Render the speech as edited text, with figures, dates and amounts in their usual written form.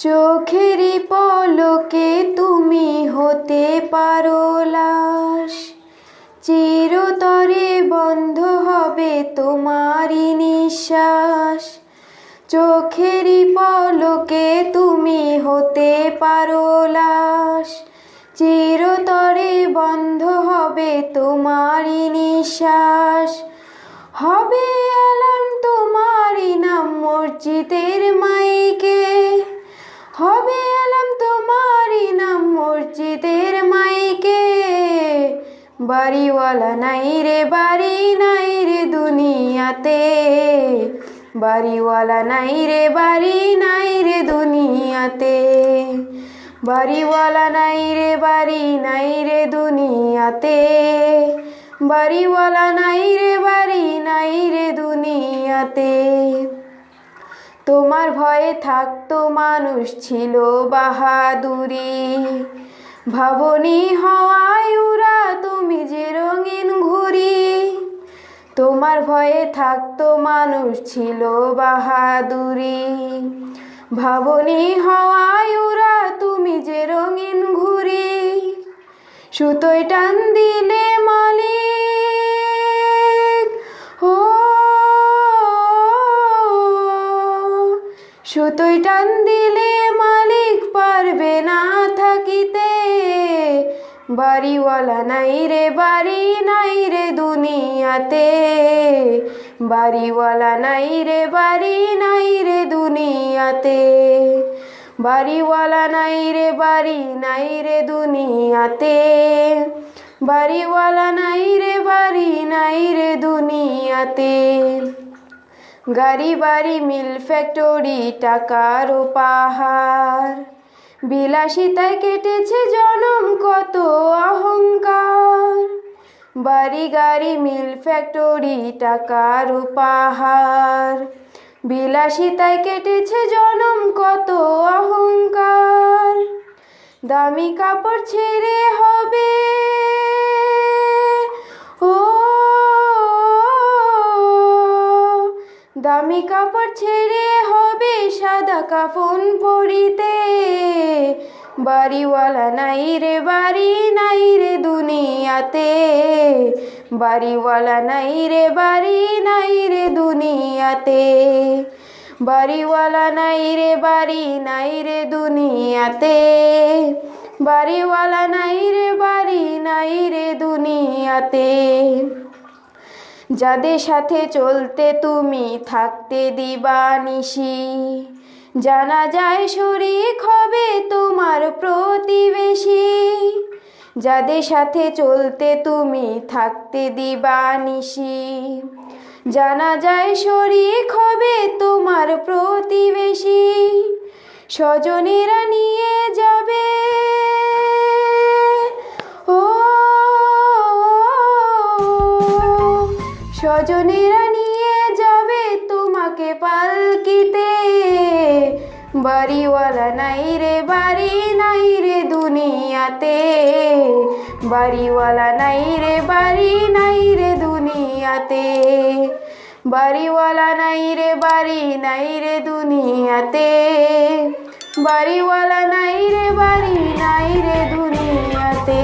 চোখেরই পলকে তুমি হতে পারো লাশ, চিরতরে বন্ধ হবে তোমারই নিঃশ্বাস। চোখেরই পলকে তুমি হতে পারো লাশ, চিরতরে বন্ধ হবে তোমারই নিঃশ্বাস। হবে অ্যালার্ম তোমারই নাম মসজিদের মাইকে, হবে অ্যালার্ম তোমারই নাম মসজিদের মাইকে। বাড়িওয়ালা নাই রে বাড়ি নাই রে দুনিয়াতে, বাড়িওয়ালা নাই রে বাড়ি নাই রে দুনিয়াতে। বাড়িওয়ালা নাই রে বাড়ি নাই রে দুনিয়াতে, বাড়িওয়ালা নাই রে বাড়ি নাই রে দুনিয়াতে। তোমার ভয়ে থাকতো মানুষ ছিল বাহাদুরি, ভাবনি হওয়ায় উড়া তুমি যে রঙিন ঘুড়ি। তোমার ভয়ে থাকতো মানুষ ছিল বাহাদুরি, ভাবনি হওয়ায় উড়া তুমি যে রঙিন ঘুড়ি। সুতোয় টান দিলে মালিক, ও সুতোয় টান দিলে মালিক পারবে না থাকিতে। বাড়িওয়ালা নাই রে বাড়ি নাই রে দুনিয়াতে, বাড়িওয়ালা নাই রে বাড়ি নাই রে দুনিয়াতে। বাড়িওয়ালা নাই রে বাড়ি নাই রে দুনিয়াতে, বাড়িওয়ালা নাই রে বাড়ি নাই রে দুনিয়াতে। গাড়ি বাড়ি মিল ফ্যাক্টরি টাকার পাহাড়, বিলাসিতায় কেটেছে জনম কত অহংকার। বাড়ি গাড়ি মিল ফ্যাক্টরি টাকার পাহাড়, বিলাসিতায় কেটেছে জনম কত অহংকার। দামি কাপড় ছেড়ে হবে, ও দামি কাপড় ছেড়ে হবে সাদা কাফন পরিতে। বাড়িওয়ালা নাই রে বাড়ি নাই রে দুনিয়াতে, বাড়িওয়ালা নাই রে বাড়ি নাই রে দুনিয়াতে। বাড়িওয়ালা নাই রে বাড়ি নাই রে দুনিয়াতে, বাড়িওয়ালা নাই রে বাড়ি নাই রে দুনিয়াতে। যাদের সাথে চলতে তুমি থাকতে দিবানিশি, জানা যায় শরীক হবে তোমার প্রতিবেশী। যাদের সাথে চলতে তুমি থাকতে দিবানিশি, জানা যায় শরীক হবে তোমার প্রতিবেশী। স্বজনেরা নিয়ে যাবে, ও স্বজনেরা নিয়ে যাবে তোমাকে পালকিতে। বাড়িওয়ালা নাই রে বাড়ি নাই রে দুনিয়াতে, বাড়িওয়ালা নাই রে বাড়ি নাই রে দুনিয়াতে। বাড়িওয়ালা নাই রে বাড়ি নাই রে দুনিয়াতে, বাড়িওয়ালা নাই রে বাড়ি নাই রে দুনিয়াতে।